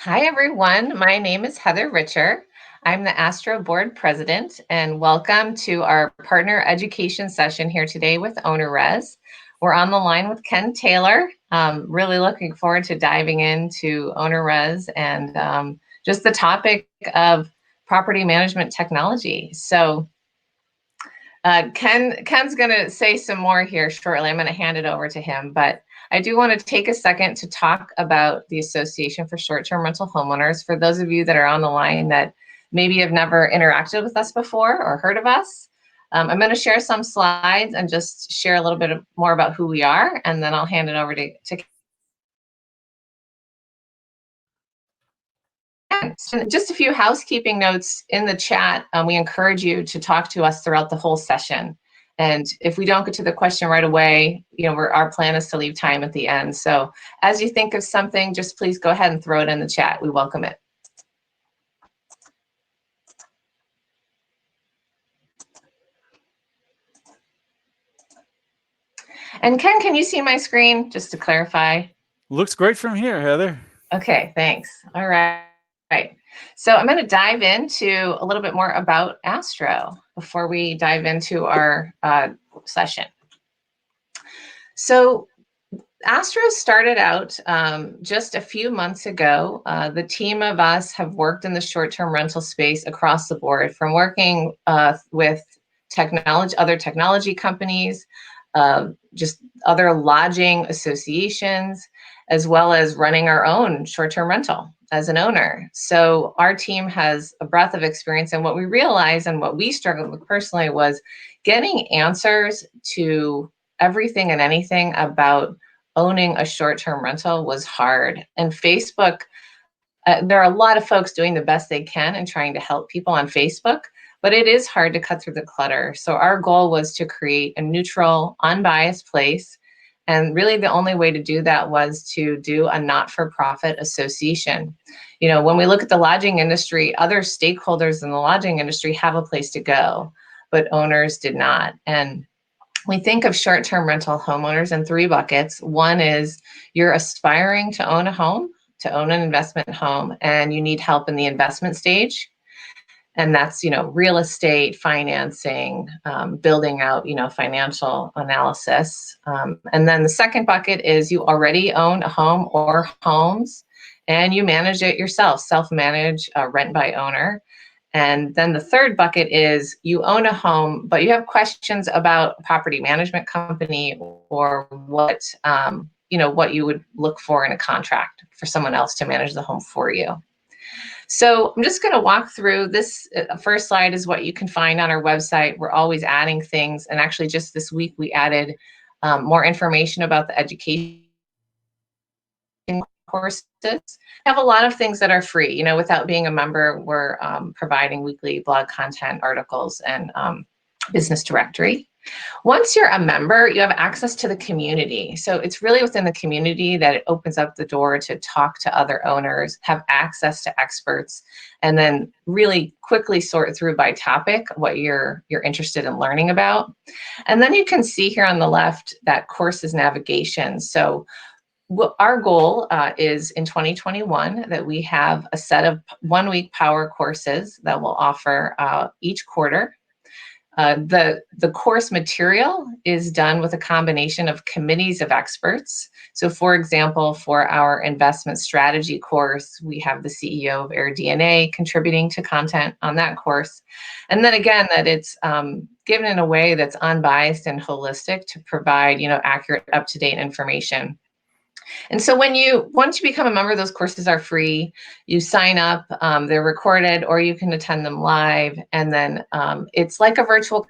Hi, everyone. My name is Heather Richer. I'm the Astro Board President, and welcome to our partner education session here today with OwnerRez. We're on the line with Ken Taylor. Really looking forward to diving into OwnerRez and just the topic of property management technology. So Ken's going to say some more here shortly. I'm going to hand it over to him, but I do want to take a second to talk about the Association for Short-Term Rental Homeowners. For those of you that are on the line that maybe have never interacted with us before or heard of us, I'm going to share some slides and just share a little bit more about who we are, and then I'll hand it over to just a few housekeeping notes in the chat. We encourage you to talk to us throughout the whole session. And if we don't get to the question right away, our plan is to leave time at the end. So as you think of something, just please go ahead and throw it in the chat. We welcome it. And Ken, can you see my screen, just to clarify? Looks great from here, Heather. Okay, thanks. All right. So I'm going to dive into a little bit more about Astro before we dive into our session. So Astro started out just a few months ago. The team of us have worked in the short-term rental space across the board, from working with other technology companies, just other lodging associations, as well as running our own short-term rental as an owner. So our team has a breadth of experience, and what we realized and what we struggled with personally was getting answers to everything and anything about owning a short-term rental was hard. And Facebook, there are a lot of folks doing the best they can and trying to help people on Facebook, but it is hard to cut through the clutter. So our goal was to create a neutral, unbiased place. And really the only way to do that was to do a not-for-profit association. When we look at the lodging industry, other stakeholders in the lodging industry have a place to go, but owners did not. And we think of short-term rental homeowners in three buckets. One is you're aspiring to own a home, to own an investment home, and you need help in the investment stage. And that's, real estate, financing, building out, financial analysis. And then the second bucket is you already own a home or homes, and you manage it yourself, self-manage, rent by owner. And then the third bucket is you own a home, but you have questions about a property management company or what you would look for in a contract for someone else to manage the home for you. So I'm just going to walk through this. First slide is what you can find on our website. We're always adding things. And actually just this week, we added more information about the education courses. We have a lot of things that are free. Without being a member, we're providing weekly blog content, articles, and business directory. Once you're a member, you have access to the community. So it's really within the community that it opens up the door to talk to other owners, have access to experts, and then really quickly sort through by topic what you're interested in learning about. And then you can see here on the left that courses navigation. So our goal is in 2021 that we have a set of 1-week power courses that we'll offer each quarter. The course material is done with a combination of committees of experts. So for example, for our investment strategy course, we have the CEO of AirDNA contributing to content on that course. And then again, that it's given in a way that's unbiased and holistic to provide, accurate, up-to-date information. And so once you become a member, those courses are free. You sign up, they're recorded, or you can attend them live. And then it's like a virtual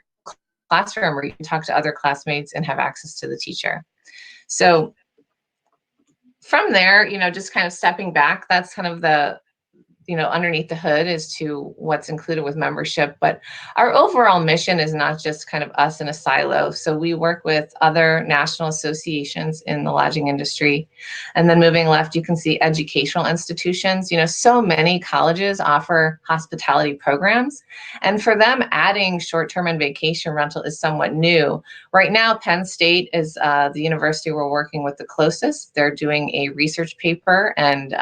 classroom where you can talk to other classmates and have access to the teacher. So from there, just kind of stepping back, that's kind of the underneath the hood as to what's included with membership. But our overall mission is not just kind of us in a silo. So we work with other national associations in the lodging industry. And then moving left, you can see educational institutions. So many colleges offer hospitality programs. And for them, adding short-term and vacation rental is somewhat new. Right now, Penn State is the university we're working with the closest. They're doing a research paper, and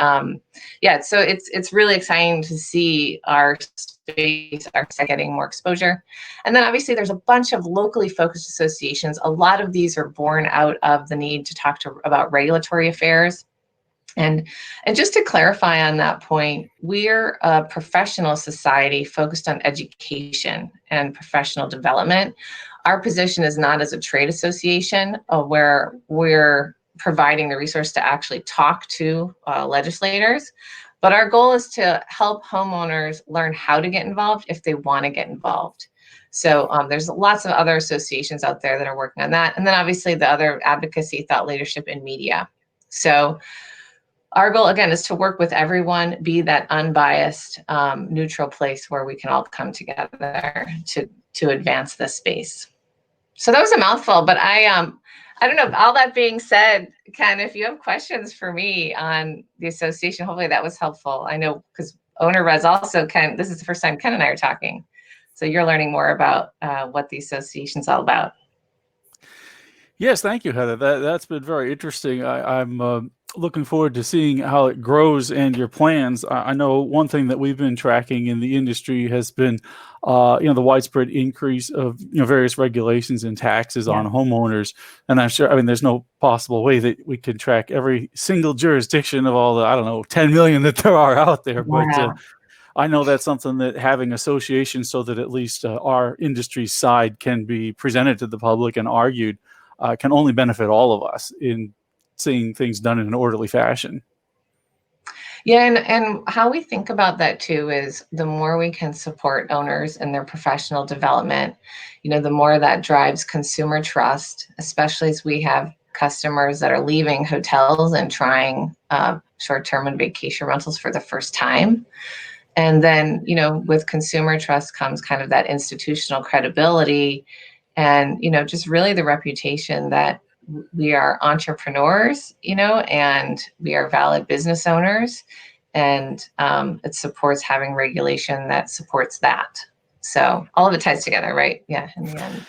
so it's really exciting to see our space are getting more exposure. And then obviously there's a bunch of locally focused associations. A lot of these are born out of the need to talk about regulatory affairs. And just to clarify on that point, we're a professional society focused on education and professional development. Our position is not as a trade association where we're providing the resource to actually talk to legislators, but our goal is to help homeowners learn how to get involved if they want to get involved. So there's lots of other associations out there that are working on that. And then obviously the other advocacy, thought leadership, and media. So our goal, again, is to work with everyone, be that unbiased, neutral place where we can all come together to advance this space. So that was a mouthful, but I don't know. All that being said, Ken, if you have questions for me on the association, hopefully that was helpful. I know because OwnerRez also, Ken, this is the first time Ken and I are talking. So you're learning more about what the association's all about. Yes, thank you, Heather. That's been very interesting. I'm looking forward to seeing how it grows and your plans. I know one thing that we've been tracking in the industry has been, the widespread increase of various regulations and taxes on homeowners. And I'm sure, there's no possible way that we can track every single jurisdiction of all the 10 million that there are out there. Wow. But I know that's something that having associations so that at least our industry side can be presented to the public and argued can only benefit all of us in seeing things done in an orderly fashion. Yeah, and how we think about that too is the more we can support owners in their professional development, the more that drives consumer trust, especially as we have customers that are leaving hotels and trying short-term and vacation rentals for the first time. And then, with consumer trust comes kind of that institutional credibility and, just really the reputation that we are entrepreneurs, and we are valid business owners, and it supports having regulation that supports that. So all of it ties together, right? Yeah, in the end.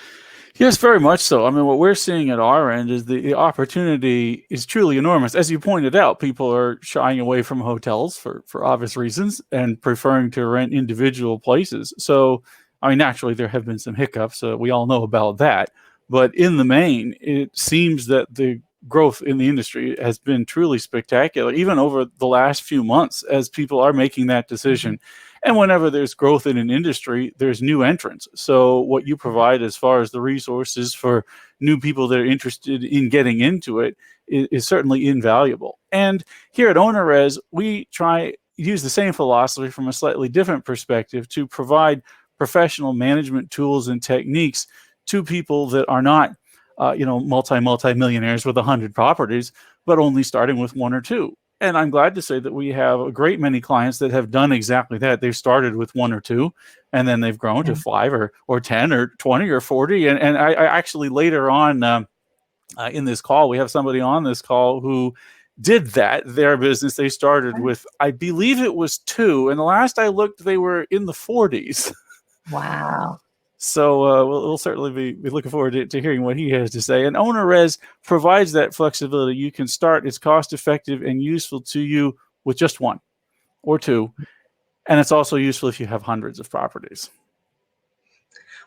Yes, very much so. What we're seeing at our end is the opportunity is truly enormous. As you pointed out, people are shying away from hotels for obvious reasons and preferring to rent individual places. So, naturally, there have been some hiccups. We all know about that. But in the main, it seems that the growth in the industry has been truly spectacular, even over the last few months as people are making that decision. And whenever there's growth in an industry, there's new entrants. So what you provide as far as the resources for new people that are interested in getting into it is certainly invaluable. And here at OwnerRez, we try use the same philosophy from a slightly different perspective to provide professional management tools and techniques to people that are not, multi-millionaires with 100 properties, but only starting with one or two. And I'm glad to say that we have a great many clients that have done exactly that. They've started with one or two, and then they've grown to 5 or 10 or 20 or 40. And I actually later on in this call, we have somebody on this call who did that. Their business, they started with, I believe it was 2. And the last I looked, they were in the 40s. Wow. So we'll certainly be looking forward to hearing what he has to say. And OwnerRez provides that flexibility. You can start. It's cost effective and useful to you with just 1 or 2. And it's also useful if you have hundreds of properties.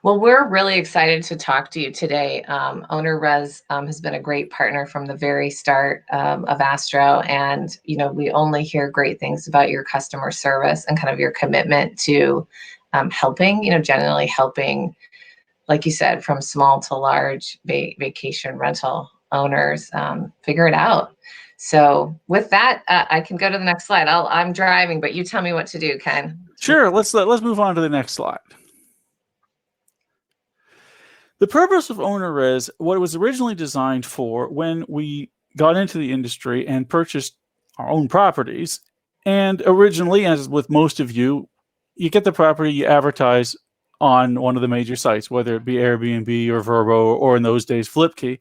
Well, we're really excited to talk to you today. OwnerRez has been a great partner from the very start of Astro. And, we only hear great things about your customer service and kind of your commitment to helping, generally helping, like you said, from small to large vacation rental owners figure it out. So with that, I can go to the next slide. I'm driving, but you tell me what to do, Ken. Sure. Let's move on to the next slide. The purpose of OwnerRez, what it was originally designed for when we got into the industry and purchased our own properties, And originally, as with most of you, you get the property, you advertise on one of the major sites, whether it be Airbnb or Vrbo, or in those days, Flipkey.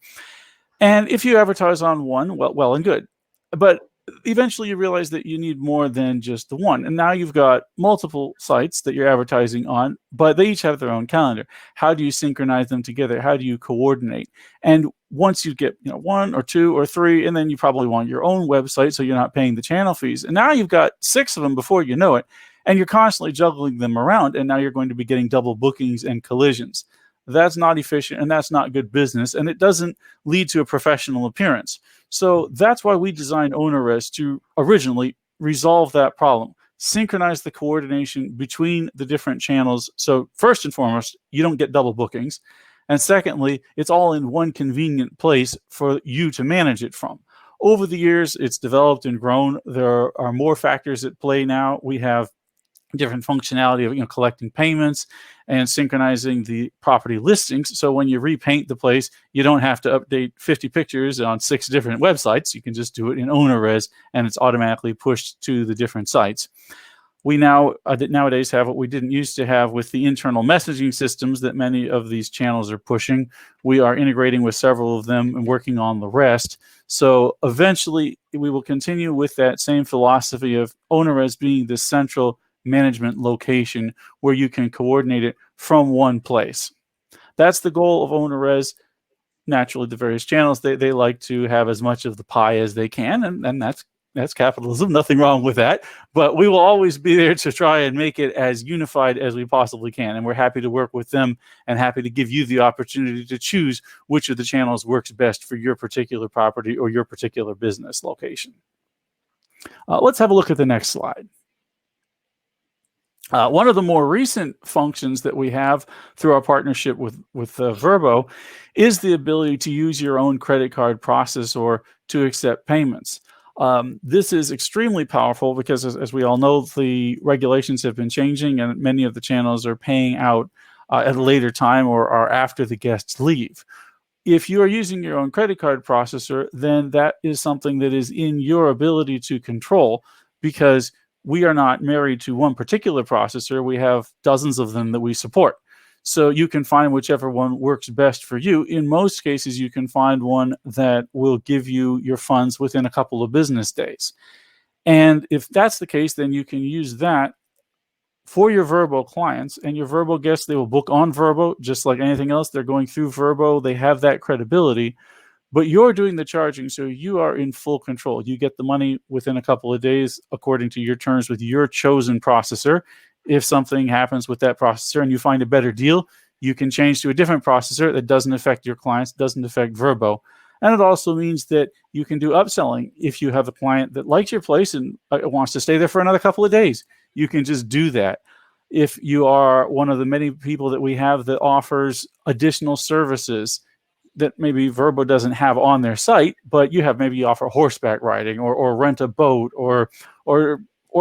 And if you advertise on one, well and good. But eventually you realize that you need more than just the one. And now you've got multiple sites that you're advertising on, but they each have their own calendar. How do you synchronize them together? How do you coordinate? And once you get one or two or three, and then you probably want your own website so you're not paying the channel fees. And now you've got 6 of them before you know it, and you're constantly juggling them around. And now you're going to be getting double bookings and collisions. That's not efficient, and that's not good business, and it doesn't lead to a professional appearance. So that's why we designed OwnerRez to originally resolve that problem, synchronize the coordination between the different channels. So first and foremost, you don't get double bookings. And secondly, it's all in one convenient place for you to manage it from. Over the years, it's developed and grown. There are more factors at play now. We have different functionality of collecting payments and synchronizing the property listings. So when you repaint the place, you don't have to update 50 pictures on 6 different websites. You can just do it in OwnerRez, and it's automatically pushed to the different sites. We nowadays have what we didn't used to have with the internal messaging systems that many of these channels are pushing. We are integrating with several of them and working on the rest. So eventually we will continue with that same philosophy of OwnerRez being the central management location where you can coordinate it from one place. That's the goal of OwnerRez. Naturally, the various channels, they like to have as much of the pie as they can, and that's capitalism. Nothing wrong with that. But we will always be there to try and make it as unified as we possibly can. And we're happy to work with them and happy to give you the opportunity to choose which of the channels works best for your particular property or your particular business location. Let's have a look at the next slide. One of the more recent functions that we have through our partnership with Vrbo is the ability to use your own credit card processor to accept payments. This is extremely powerful because, as we all know, the regulations have been changing and many of the channels are paying out at a later time or after the guests leave. If you are using your own credit card processor, then that is something that is in your ability to control, because we are not married to one particular processor. We have dozens of them that we support. So you can find whichever one works best for you. In most cases, you can find one that will give you your funds within a couple of business days. And if that's the case, then you can use that for your Vrbo clients, and your Vrbo guests, they will book on Vrbo just like anything else. They're going through Vrbo. They have that credibility. But you're doing the charging, so you are in full control. You get the money within a couple of days according to your terms with your chosen processor. If something happens with that processor and you find a better deal, you can change to a different processor that doesn't affect your clients, doesn't affect Vrbo. And it also means that you can do upselling. If you have a client that likes your place and wants to stay there for another couple of days, you can just do that. If you are one of the many people that we have that offers additional services that maybe Vrbo doesn't have on their site, but you have, maybe you offer horseback riding or rent a boat or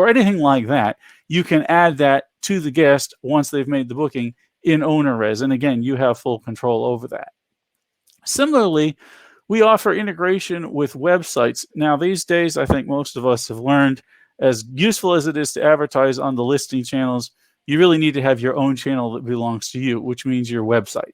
anything like that, you can add that to the guest once they've made the booking in OwnerRez. And again, you have full control over that. Similarly, we offer integration with websites. Now, these days, I think most of us have learned, as useful as it is to advertise on the listing channels, you really need to have your own channel that belongs to you, which means your website.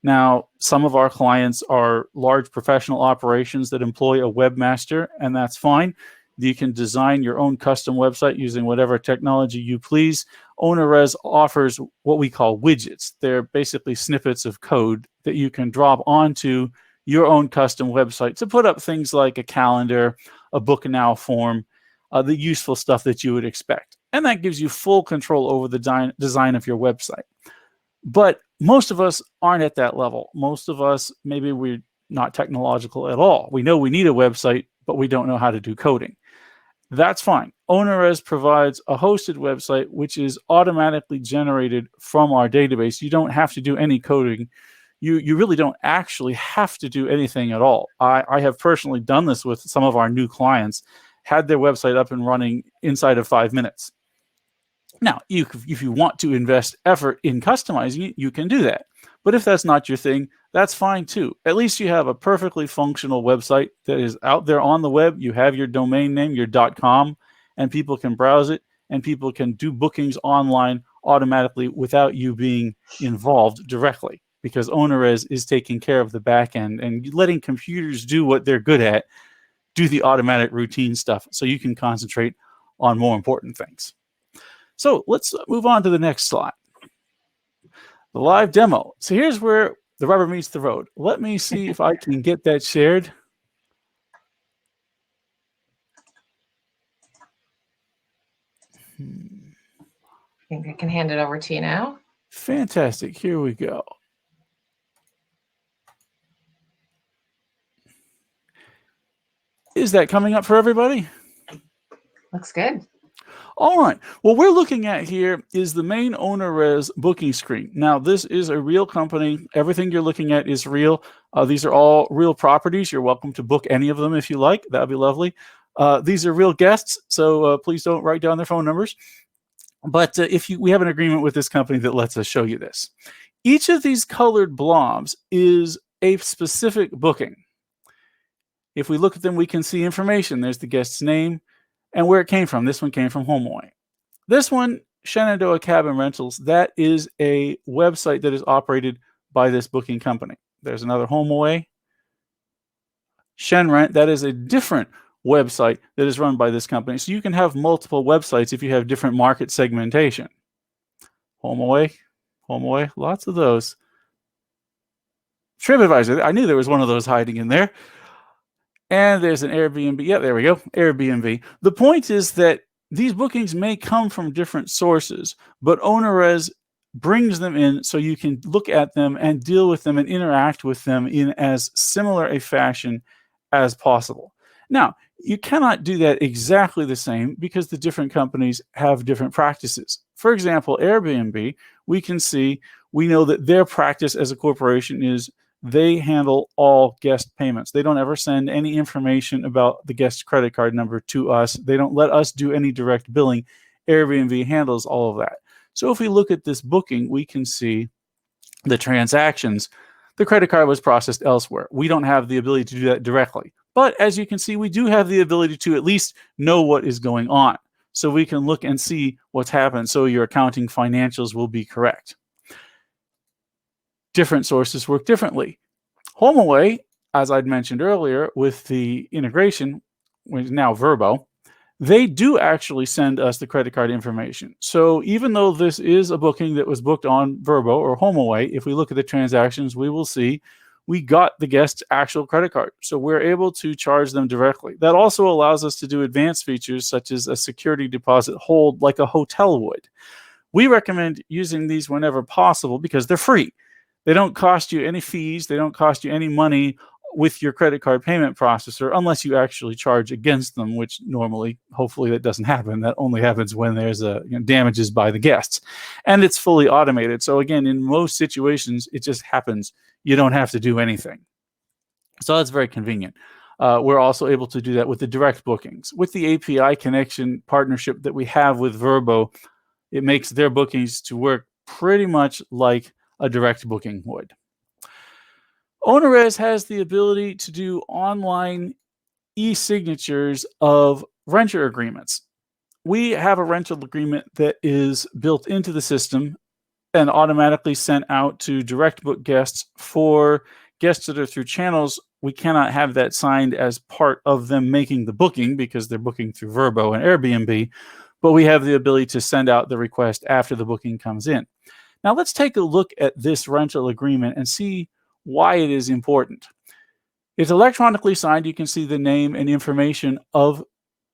Now, some of our clients are large professional operations that employ a webmaster, and that's fine. You can design your own custom website using whatever technology you please. OwnerRez offers what we call widgets. They're basically snippets of code that you can drop onto your own custom website to put up things like a calendar, a book now form, the useful stuff that you would expect. And that gives you full control over the design of your website. But most of us aren't at that level. Most of us, maybe we're not technological at all. We know we need a website, but we don't know how to do coding. That's fine. OwnerRez provides a hosted website which is automatically generated from our database. You don't have to do any coding. You really don't actually have to do anything at all. I have personally done this with some of our new clients, had their website up and running inside of 5 minutes. Now, if you want to invest effort in customizing it, you can do that. But if that's not your thing, that's fine too. At least you have a perfectly functional website that is out there on the web. You have your domain name, your .com, and people can browse it, and people can do bookings online automatically without you being involved directly, because OwnerRez is taking care of the back end and letting computers do what they're good at, do the automatic routine stuff, so you can concentrate on more important things. So let's move on to the next slide. The live demo. So here's where the rubber meets the road. Let me see if I can get that shared. I think I can hand it over to you now. Fantastic. Here we go. Is that coming up for everybody? Looks good. All right. What we're looking at here is the main OwnerRez booking screen. Now, this is a real company. Everything you're looking at is real. These are all real properties. You're welcome to book any of them if you like. That would be lovely. These are real guests, so please don't write down their phone numbers. But we have an agreement with this company that lets us show you this. Each of these colored blobs is a specific booking. If we look at them, we can see information. There's the guest's name and where it came from. This one came from HomeAway. This one, Shenandoah Cabin Rentals, that is a website that is operated by this booking company. There's another HomeAway. ShenRent, that is a different website that is run by this company. So you can have multiple websites if you have different market segmentation. HomeAway, lots of those. TripAdvisor, I knew there was one of those hiding in there. And there's an Airbnb. Yeah, there we go. Airbnb. The point is that these bookings may come from different sources, but OwnerRez brings them in so you can look at them and deal with them and interact with them in as similar a fashion as possible. Now, you cannot do that exactly the same because the different companies have different practices. For example, Airbnb, we know that their practice as a corporation is they handle all guest payments. They don't ever send any information about the guest's credit card number to us. They don't let us do any direct billing. Airbnb handles all of that. So if we look at this booking, we can see the transactions. The credit card was processed elsewhere. We don't have the ability to do that directly. But as you can see, we do have the ability to at least know what is going on. So we can look and see what's happened so your accounting financials will be correct. Different sources work differently. HomeAway, as I'd mentioned earlier, with the integration, which is now Vrbo, they do actually send us the credit card information. So even though this is a booking that was booked on Vrbo or HomeAway, if we look at the transactions, we will see we got the guest's actual credit card. So we're able to charge them directly. That also allows us to do advanced features such as a security deposit hold like a hotel would. We recommend using these whenever possible because they're free. They don't cost you any fees. They don't cost you any money with your credit card payment processor unless you actually charge against them, which normally, hopefully that doesn't happen. That only happens when there's damages by the guests. And it's fully automated. So again, in most situations, it just happens. You don't have to do anything. So that's very convenient. We're also able to do that with the direct bookings. With the API connection partnership that we have with Vrbo, it makes their bookings to work pretty much like a direct booking would. OwnerRez has the ability to do online e-signatures of renter agreements. We have a rental agreement that is built into the system and automatically sent out to direct book guests. For guests that are through channels, we cannot have that signed as part of them making the booking because they're booking through Vrbo and Airbnb, but we have the ability to send out the request after the booking comes in. Now let's take a look at this rental agreement and see why it is important. It's electronically signed. You can see the name and information of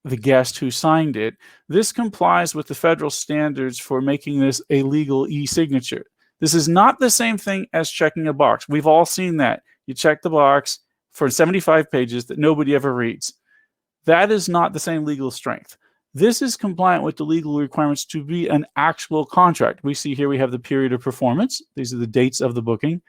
the guest who signed it. This complies with the federal standards for making this a legal e-signature. This is not the same thing as checking a box. We've all seen that. You check the box for 75 pages that nobody ever reads. That is not the same legal strength. This is compliant with the legal requirements to be an actual contract. We see here we have the period of performance. These are the dates of the booking.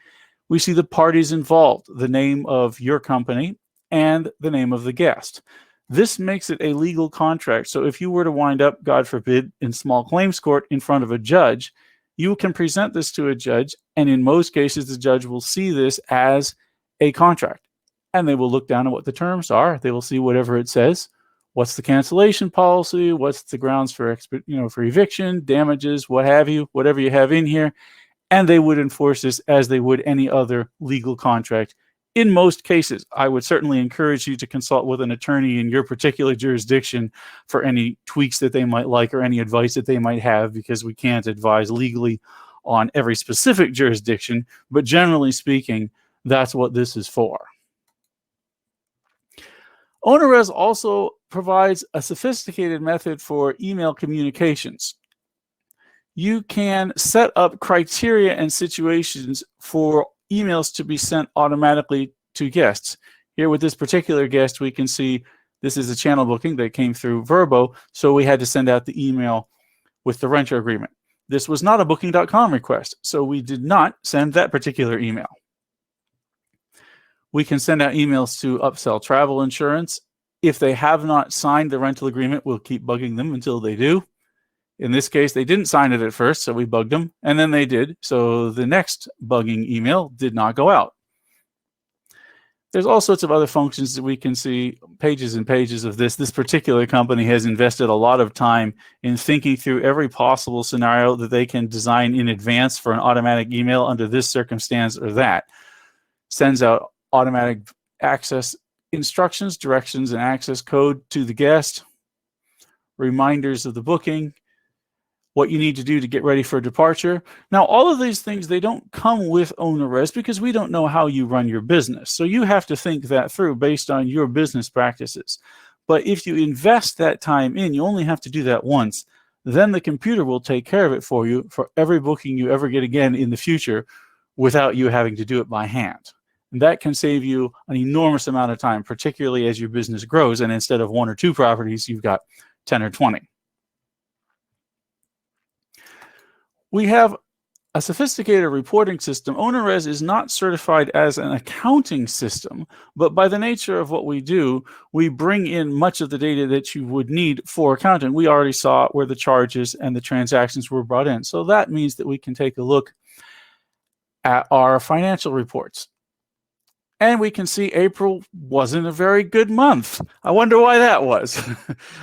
We see the parties involved, the name of your company and the name of the guest. This makes it a legal contract. So if you were to wind up, God forbid, in small claims court in front of a judge, you can present this to a judge, and in most cases, the judge will see this as a contract. And they will look down at what the terms are. They will see whatever it says. What's the cancellation policy? What's the grounds for for eviction, damages, what have you, whatever you have in here. And they would enforce this as they would any other legal contract. In most cases, I would certainly encourage you to consult with an attorney in your particular jurisdiction for any tweaks that they might like or any advice that they might have, because we can't advise legally on every specific jurisdiction. But generally speaking, that's what this is for. OwnerRez also provides a sophisticated method for email communications. You can set up criteria and situations for emails to be sent automatically to guests. Here with this particular guest, we can see this is a channel booking that came through Vrbo, so we had to send out the email with the renter agreement. This was not a Booking.com request, so we did not send that particular email. We can send out emails to Upsell Travel Insurance. If they have not signed the rental agreement, we'll keep bugging them until they do. In this case, they didn't sign it at first, so we bugged them, and then they did. So the next bugging email did not go out. There's all sorts of other functions that we can see, pages and pages of this. This particular company has invested a lot of time in thinking through every possible scenario that they can design in advance for an automatic email under this circumstance or that. Sends out automatic access instructions, directions, and access code to the guest, reminders of the booking, what you need to do to get ready for departure. Now, all of these things, they don't come with OwnerRez because we don't know how you run your business. So you have to think that through based on your business practices. But if you invest that time in, you only have to do that once. Then the computer will take care of it for you for every booking you ever get again in the future without you having to do it by hand. And that can save you an enormous amount of time, particularly as your business grows. And instead of 1 or 2 properties, you've got 10 or 20. We have a sophisticated reporting system. OwnerRez is not certified as an accounting system, but by the nature of what we do, we bring in much of the data that you would need for accounting. We already saw where the charges and the transactions were brought in. So that means that we can take a look at our financial reports. And we can see April wasn't a very good month. I wonder why that was.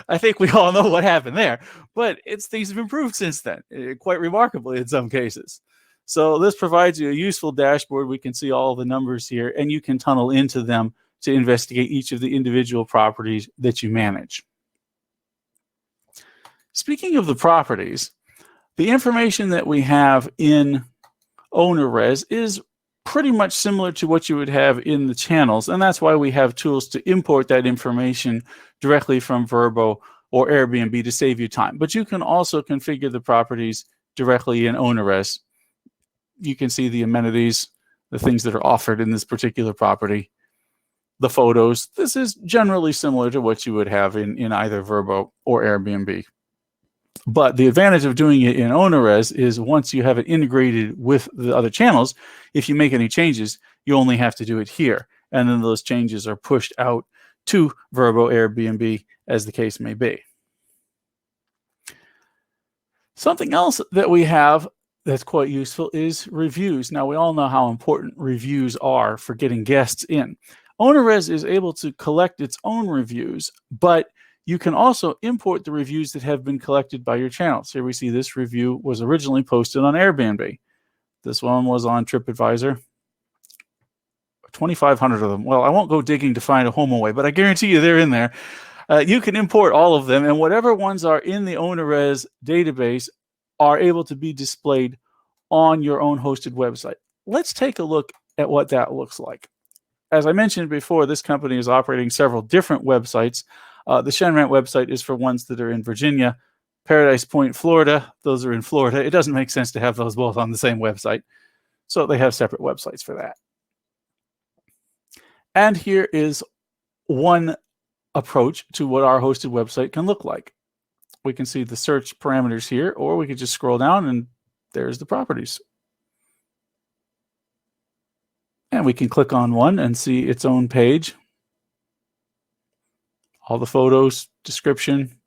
I think we all know what happened there. But things have improved since then, quite remarkably in some cases. So this provides you a useful dashboard. We can see all the numbers here, and you can tunnel into them to investigate each of the individual properties that you manage. Speaking of the properties, the information that we have in OwnerRez is pretty much similar to what you would have in the channels, and that's why we have tools to import that information directly from Vrbo or Airbnb to save you time. But you can also configure the properties directly in OwnerRez. You can see the amenities, the things that are offered in this particular property, the photos. This is generally similar to what you would have in either Vrbo or Airbnb. But the advantage of doing it in OwnerRez is once you have it integrated with the other channels, if you make any changes, you only have to do it here. And then those changes are pushed out to Vrbo, Airbnb, as the case may be. Something else that we have that's quite useful is reviews. Now, we all know how important reviews are for getting guests in. OwnerRez is able to collect its own reviews, but you can also import the reviews that have been collected by your channels. Here we see this review was originally posted on Airbnb. This one was on TripAdvisor. 2,500 of them. Well, I won't go digging to find a HomeAway, but I guarantee you they're in there. You can import all of them, and whatever ones are in the OwnerRez database are able to be displayed on your own hosted website. Let's take a look at what that looks like. As I mentioned before, this company is operating several different websites. The Shenrant website is for ones that are in Virginia. Paradise Point, Florida, those are in Florida. It doesn't make sense to have those both on the same website. So they have separate websites for that. And here is one approach to what our hosted website can look like. We can see the search parameters here, or we could just scroll down and there's the properties. And we can click on one and see its own page. All the photos, description,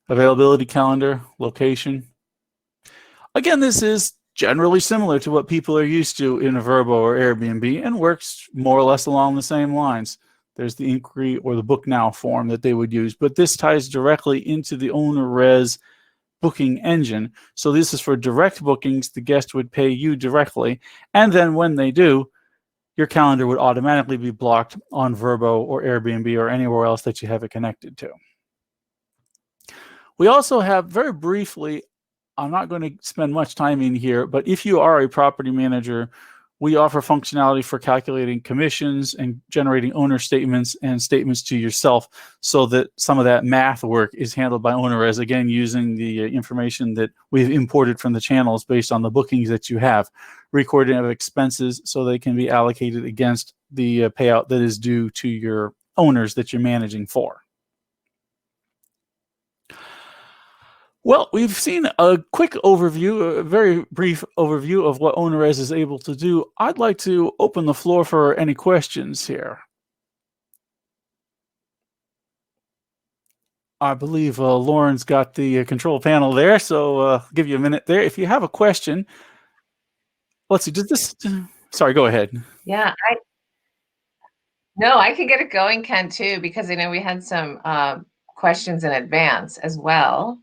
availability calendar, location. Again, this is generally similar to what people are used to in a Vrbo or Airbnb and works more or less along the same lines. There's the inquiry or the book now form that they would use, but this ties directly into the OwnerRez booking engine. So this is for direct bookings. The guest would pay you directly, and then when they do, your calendar would automatically be blocked on Vrbo or Airbnb or anywhere else that you have it connected to. We also have, very briefly, I'm not going to spend much time in here, but if you are a property manager, we offer functionality for calculating commissions and generating owner statements and statements to yourself, so that some of that math work is handled by OwnerRez, again, using the information that we've imported from the channels based on the bookings that you have. Recording of expenses so they can be allocated against the payout that is due to your owners that you're managing for. Well, we've seen a quick overview, a very brief overview of what OwnerRez is able to do. I'd like to open the floor for any questions here. I believe Lauren's got the control panel there, so I'll give you a minute there. If you have a question, let's see, does this, sorry, go ahead. Yeah, I can get it going, Ken, too, because I know we had some questions in advance as well.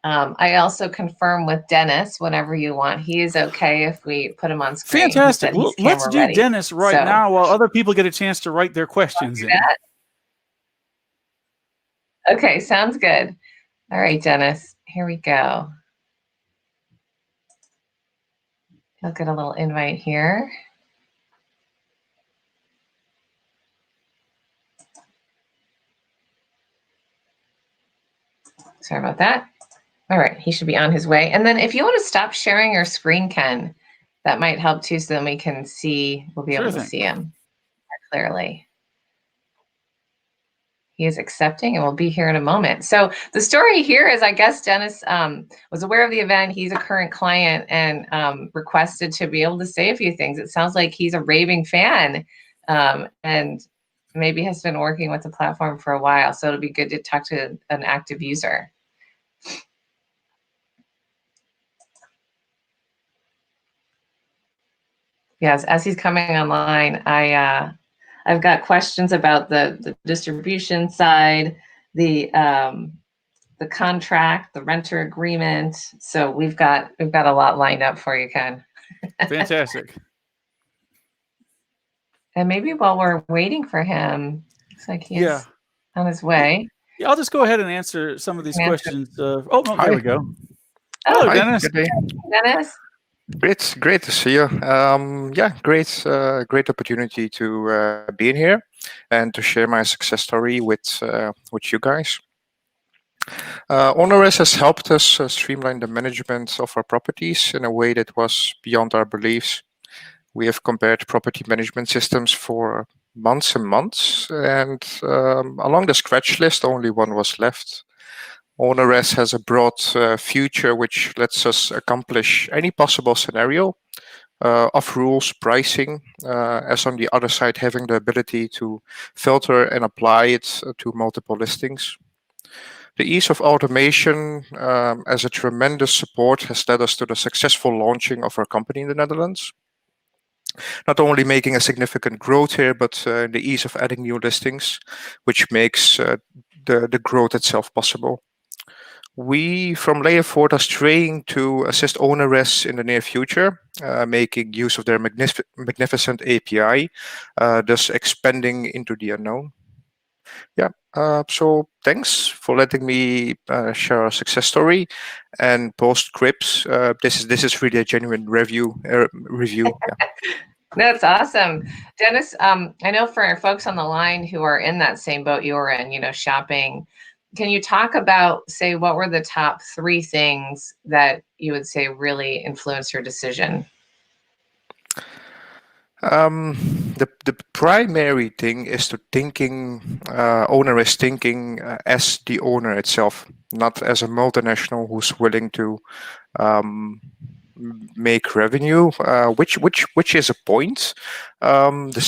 I also confirm with Dennis whenever you want. He is okay if we put him on screen. Fantastic. Well, let's do Dennis now while other people get a chance to write their questions in. Okay, sounds good. All right, Dennis, here we go. I'll get a little invite here. Sorry about that. All right, he should be on his way. And then if you want to stop sharing your screen, Ken, that might help too, so then we can see, we'll be able to see him clearly. He is accepting and will be here in a moment. So the story here is, I guess Dennis was aware of the event. He's a current client and requested to be able to say a few things. It sounds like he's a raving fan and maybe has been working with the platform for a while. So it'll be good to talk to an active user. Yes, as he's coming online, I've got questions about the distribution side, the contract, the renter agreement. So we've got a lot lined up for you, Ken. Fantastic. And maybe while we're waiting for him, looks like he's on his way. Yeah, I'll just go ahead and answer some of these questions. Oh, no, there we go. Oh, hello, Dennis. Good day. Dennis. Great to see you. Yeah, great opportunity to be in here and to share my success story with you guys. OwnerRez has helped us streamline the management of our properties in a way that was beyond our beliefs. We have compared property management systems for months and months, and along the scratch list, only one was left. OwnerRez has a broad future which lets us accomplish any possible scenario of rules, pricing, as on the other side having the ability to filter and apply it to multiple listings. The ease of automation as a tremendous support has led us to the successful launching of our company in the Netherlands. Not only making a significant growth here, but the ease of adding new listings, which makes the growth itself possible. We, from Layer 4, are straying to assist OwnerRez in the near future, making use of their magnificent API, thus expanding into the unknown. Yeah, so thanks for letting me share our success story and post scripts. This is really a genuine review. Yeah. That's awesome. Dennis, I know for folks on the line who are in that same boat you were in, shopping, can you talk about, say, what were the top 3 things that you would say really influenced your decision? The primary thing is to OwnerRez thinking as the owner itself, not as a multinational who's willing to make revenue, which is a point. The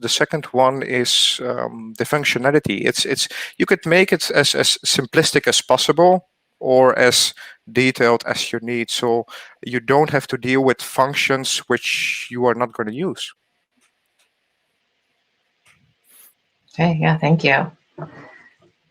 second one is the functionality. It's you could make it as simplistic as possible or as detailed as you need, so you don't have to deal with functions which you are not going to use. Okay, yeah, thank you.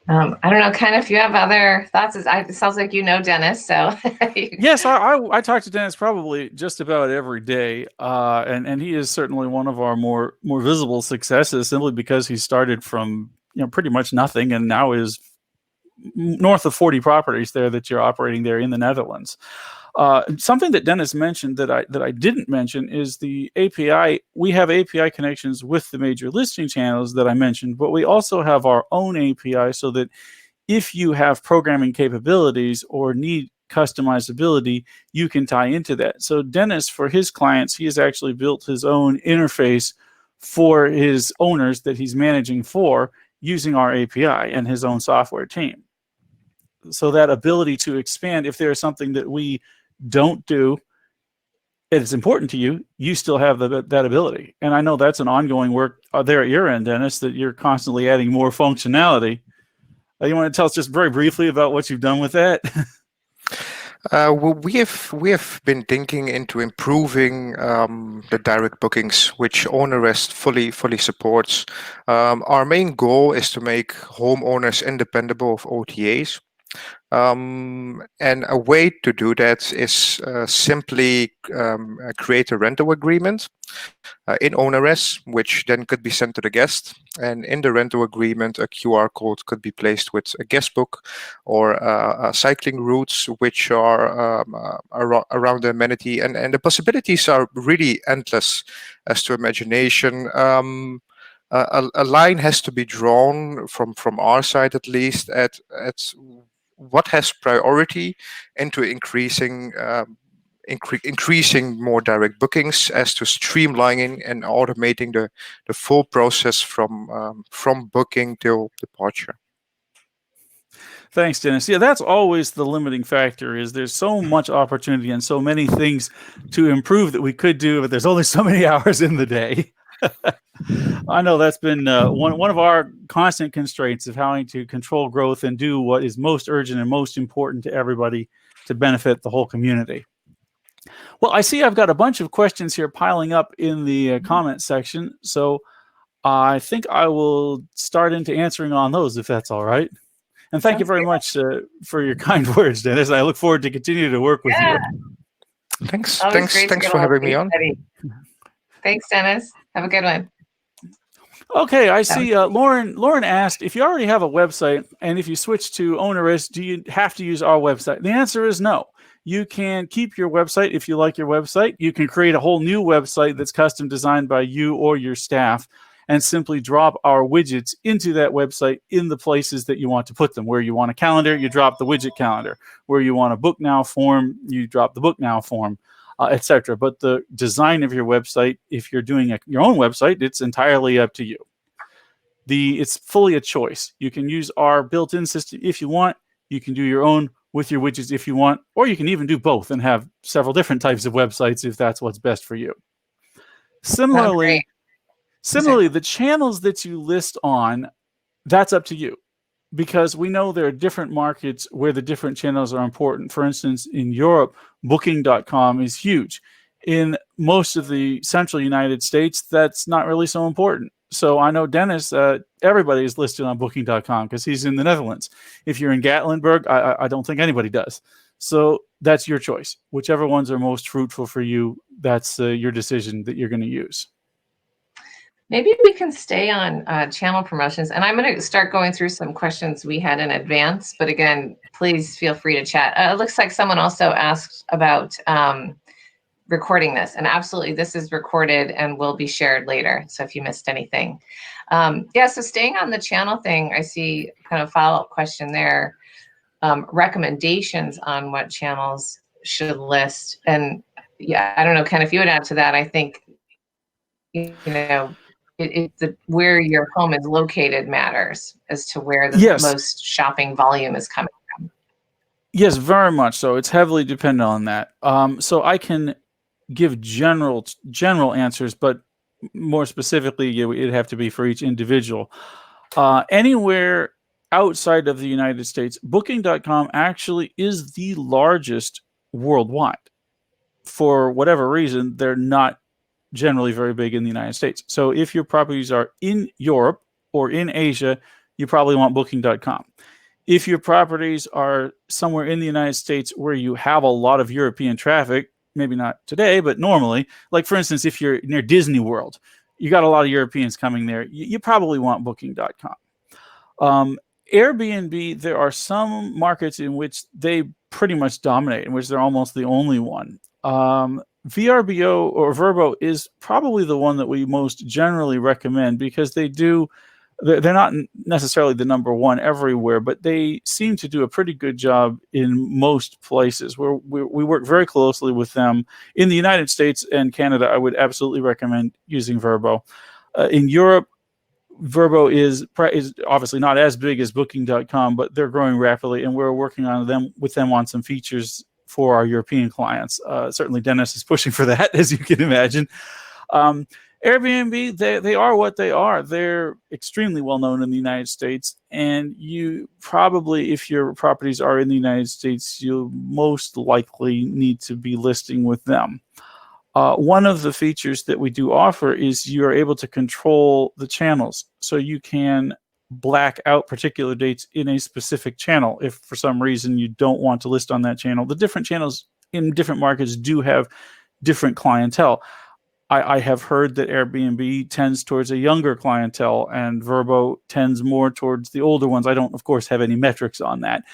I don't know, Ken, if you have other thoughts. It sounds like you know Dennis, so. Yes, I talk to Dennis probably just about every day, and he is certainly one of our more visible successes, simply because he started from pretty much nothing, and now is north of 40 properties there that you're operating there in the Netherlands. Something that Dennis mentioned that I didn't mention is the API. We have API connections with the major listing channels that I mentioned, but we also have our own API, so that if you have programming capabilities or need customizability, you can tie into that. So Dennis, for his clients, he has actually built his own interface for his owners that he's managing for, using our API and his own software team. So that ability to expand, if there's something that we don't do, it's important to you, you still have that ability. And I know that's an ongoing work there at your end, Dennis, that you're constantly adding more functionality. You want to tell us just very briefly about what you've done with that? Well, we have been thinking into improving the direct bookings, which OwnerRez fully supports. Our main goal is to make homeowners independent of OTAs. And a way to do that is simply create a rental agreement in OwnerRez, which then could be sent to the guest. And in the rental agreement, a QR code could be placed with a guest book or cycling routes, which are around the amenity. And the possibilities are really endless as to imagination. A line has to be drawn from our side, at least, at what has priority into increasing more direct bookings, as to streamlining and automating the full process from booking till departure. Thanks, Dennis. Yeah, that's always the limiting factor, is there's so much opportunity and so many things to improve that we could do, but there's only so many hours in the day. I know that's been one of our constant constraints of having to control growth and do what is most urgent and most important to everybody to benefit the whole community. Well, I see I've got a bunch of questions here piling up in the comment section, so I think I will start into answering on those, if that's all right. And thank you very much for your kind words, Dennis. I look forward to continue to work with you. Thanks for having me on. Thanks, Dennis. Have a good one. Okay, I see Lauren asked, if you already have a website and if you switch to OwnerRez, do you have to use our website? The answer is no. You can keep your website if you like your website. You can create a whole new website that's custom designed by you or your staff, and simply drop our widgets into that website in the places that you want to put them. Where you want a calendar, you drop the widget calendar. Where you want a book now form, you drop the book now form, etc. But the design of your website, if you're doing your own website, it's entirely up to you. It's fully a choice. You can use our built-in system if you want. You can do your own with your widgets if you want, or you can even do both and have several different types of websites if that's what's best for you. Similarly, the channels that you list on, that's up to you, because we know there are different markets where the different channels are important. For instance, in Europe, Booking.com is huge. In most of the central United States, that's not really so important. So I know Dennis, everybody is listed on Booking.com because he's in the Netherlands. If you're in Gatlinburg, I don't think anybody does. So that's your choice. Whichever ones are most fruitful for you, that's your decision that you're going to use. Maybe we can stay on channel promotions, and I'm going to start going through some questions we had in advance. But again, please feel free to chat. It looks like someone also asked about recording this, and absolutely, this is recorded and will be shared later. So if you missed anything, yeah. So staying on the channel thing, I see kind of follow-up question there. Recommendations on what channels should list, and yeah, I don't know, Ken, if you would add to that. I think where your home is located matters as to where the most shopping volume is coming from. Yes, very much so. It's heavily dependent on that. So I can give general answers, but more specifically, it'd have to be for each individual. Anywhere outside of the United States, Booking.com actually is the largest worldwide. For whatever reason, they're not generally very big in the United States. So if your properties are in Europe, or in Asia, you probably want Booking.com. If your properties are somewhere in the United States where you have a lot of European traffic, maybe not today, but normally, like for instance, if you're near Disney World, you got a lot of Europeans coming there, you probably want Booking.com. Airbnb, there are some markets in which they pretty much dominate, in which they're almost the only one. VRBO or Vrbo is probably the one that we most generally recommend because they're not necessarily the number one everywhere, but they seem to do a pretty good job in most places. We work very closely with them. In the United States and Canada, I would absolutely recommend using Vrbo. In Europe, Vrbo is obviously not as big as Booking.com, but they're growing rapidly, and we're working with them on some features for our European clients. Certainly, Dennis is pushing for that, as you can imagine. Airbnb, they are what they are. They're extremely well known in the United States, and you probably, if your properties are in the United States, you'll most likely need to be listing with them. One of the features that we do offer is you are able to control the channels. So you can black out particular dates in a specific channel if for some reason you don't want to list on that channel. The different channels in different markets do have different clientele. I have heard that Airbnb tends towards a younger clientele and Vrbo tends more towards the older ones. I don't, of course, have any metrics on that.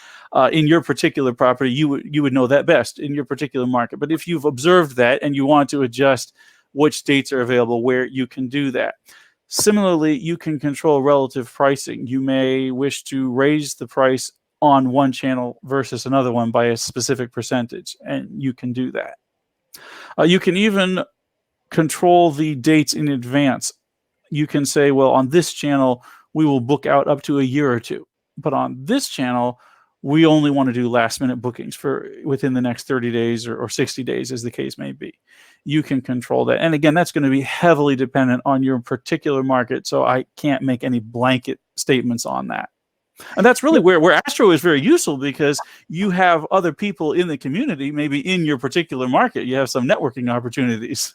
In your particular property, you would know that best in your particular market. But if you've observed that and you want to adjust which dates are available where, you can do that. Similarly, you can control relative pricing. You may wish to raise the price on one channel versus another one by a specific percentage, and you can do that. You can even control the dates in advance. You can say, well, on this channel, we will book out up to a year or two. But on this channel, we only want to do last minute bookings for within the next 30 days or 60 days, as the case may be. You can control that. And again, that's going to be heavily dependent on your particular market. So I can't make any blanket statements on that. And that's really where Astro is very useful, because you have other people in the community, maybe in your particular market. You have some networking opportunities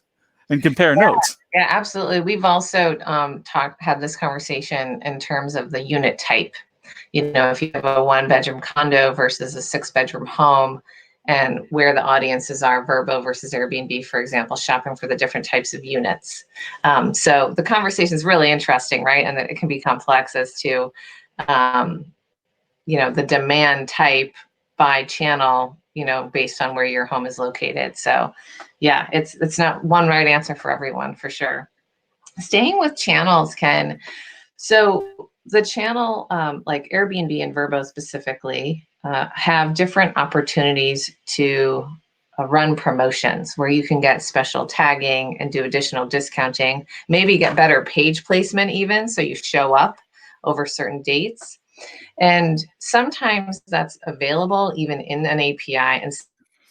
and compare notes. Yeah, absolutely. We've also had this conversation in terms of the unit type. You know, if you have a 1-bedroom condo versus a 6-bedroom home, and where the audiences are, Vrbo versus Airbnb, for example, shopping for the different types of units. So the conversation is really interesting, right? And it can be complex as to, you know, the demand type by channel, you know, based on where your home is located. So yeah, it's not one right answer for everyone, for sure. Staying with channels, Ken. So the channel, like Airbnb and Vrbo specifically, have different opportunities to run promotions where you can get special tagging and do additional discounting, maybe get better page placement even, so you show up over certain dates. And sometimes that's available even in an API, and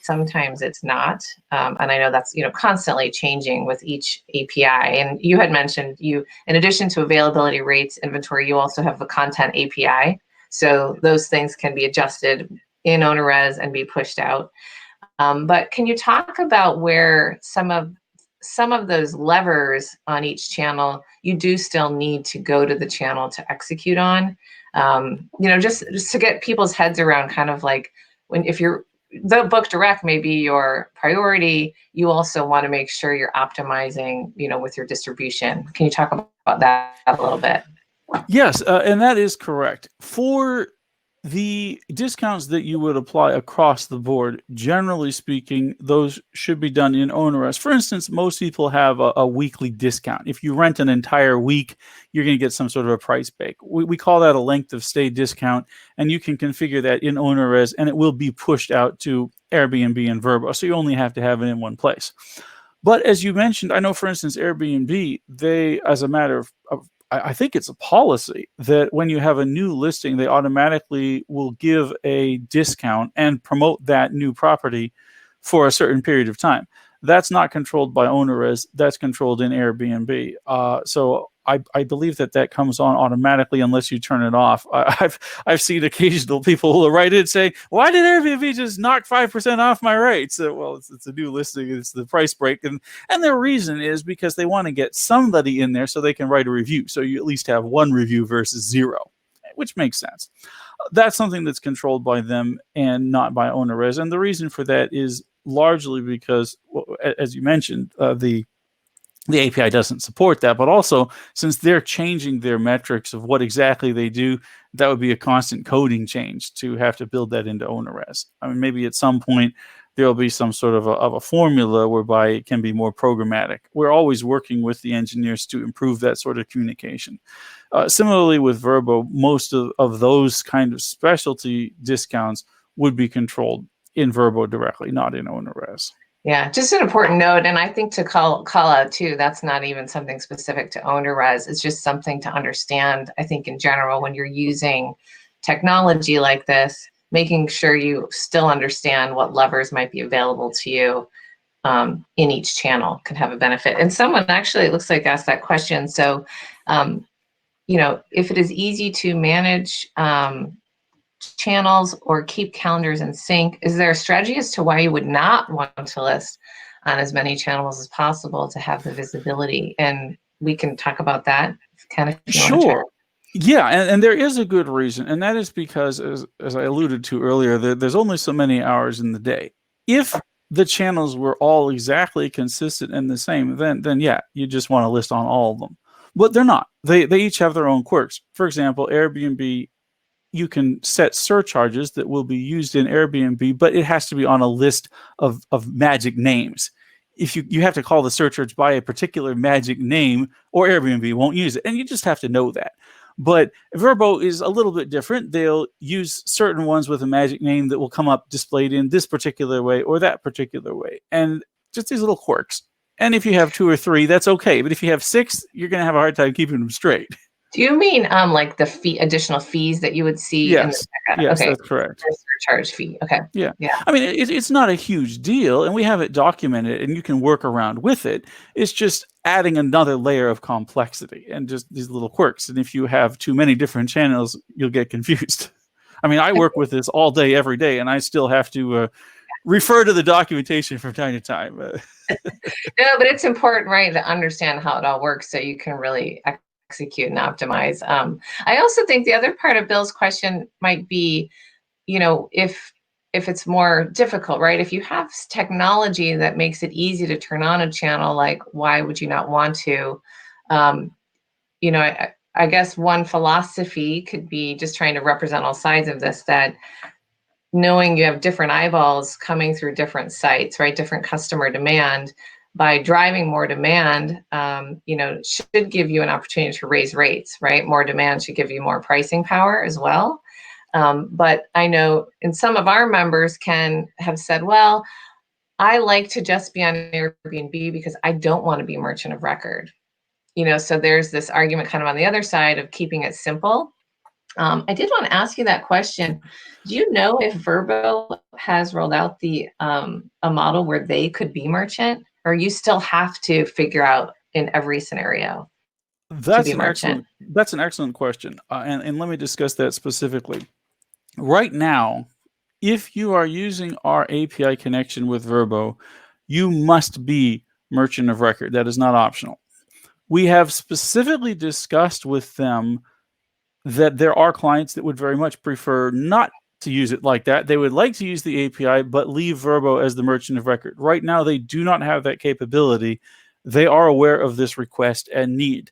sometimes it's not. And I know that's, you know, constantly changing with each API. And you had mentioned in addition to availability, rates, inventory, you also have the content API. So those things can be adjusted in OwnerRez and be pushed out. But can you talk about where some of those levers on each channel you do still need to go to the channel to execute on? You know, just to get people's heads around kind of like if you're the book direct may be your priority, you also want to make sure you're optimizing, you know, with your distribution. Can you talk about that a little bit? Yes, and that is correct. For the discounts that you would apply across the board, generally speaking, those should be done in OwnerRez. For instance, most people have a weekly discount. If you rent an entire week, you're going to get some sort of a price break. We call that a length of stay discount, and you can configure that in OwnerRez, and it will be pushed out to Airbnb and Vrbo, so you only have to have it in one place. But as you mentioned, I know, for instance, Airbnb, they, as a matter of I think it's a policy that when you have a new listing, they automatically will give a discount and promote that new property for a certain period of time. That's not controlled by OwnerRez. That's controlled in Airbnb. So I believe that comes on automatically unless you turn it off. I've seen occasional people who will write in saying, "Why did Airbnb just knock 5% off my rates?" Well, it's a new listing. It's the price break, and their reason is because they want to get somebody in there so they can write a review. So you at least have one review versus zero, which makes sense. That's something that's controlled by them and not by OwnerRez, and the reason for that is largely because, well, as you mentioned, the API doesn't support that, but also since they're changing their metrics of what exactly they do, that would be a constant coding change to have to build that into OwnerRez. I mean, maybe at some point there'll be some sort of a formula whereby it can be more programmatic. We're always working with the engineers to improve that sort of communication. Similarly with Vrbo, most of those kind of specialty discounts would be controlled in Vrbo directly, not in OwnerRez. Yeah, just an important note, and I think to call out too, that's not even something specific to OwnerRez. It's just something to understand, I think, in general, when you're using technology like this, making sure you still understand what levers might be available to you in each channel can have a benefit. And someone actually, it looks like, asked that question. So, if it is easy to manage channels or keep calendars in sync, is there a strategy as to why you would not want to list on as many channels as possible to have the visibility? And we can talk about that kind of. Sure. Yeah, and there is a good reason, and that is because, as I alluded to earlier, there's only so many hours in the day. If the channels were all exactly consistent and the same, then yeah, you just want to list on all of them. But they're not. They each have their own quirks. For example, Airbnb, you can set surcharges that will be used in Airbnb, but it has to be on a list of magic names. If you have to call the surcharge by a particular magic name, or Airbnb won't use it, and you just have to know that. But Vrbo is a little bit different. They'll use certain ones with a magic name that will come up displayed in this particular way or that particular way, and just these little quirks. And if you have 2 or 3, that's okay. But if you have 6, you're going to have a hard time keeping them straight. Do you mean like the additional fees that you would see? Yes, in the yes, okay. That's correct. Surcharge fee. Okay. Yeah. Yeah. I mean, it's not a huge deal, and we have it documented, and you can work around with it. It's just adding another layer of complexity and just these little quirks. And if you have too many different channels, you'll get confused. I mean, I work with this all day, every day, and I still have to refer to the documentation from time to time. No, but it's important, right, to understand how it all works so you can really execute and optimize. I also think the other part of Bill's question might be, if it's more difficult, right? If you have technology that makes it easy to turn on a channel, like, why would you not want to? I guess one philosophy could be just trying to represent all sides of this, that knowing you have different eyeballs coming through different sites, right? Different customer demand. By driving more demand, should give you an opportunity to raise rates, right? More demand should give you more pricing power as well. But I know in some of our members can have said, well, I like to just be on Airbnb because I don't want to be merchant of record. So there's this argument kind of on the other side of keeping it simple. I did want to ask you that question. Do you know if Vrbo has rolled out a model where they could be merchant, or you still have to figure out in every scenario to be merchant? That's an excellent question. And let me discuss that specifically. Right now, if you are using our API connection with Vrbo, you must be merchant of record. That is not optional. We have specifically discussed with them that there are clients that would very much prefer not to use it like that. They would like to use the API, but leave Vrbo as the merchant of record. Right now, they do not have that capability. They are aware of this request and need.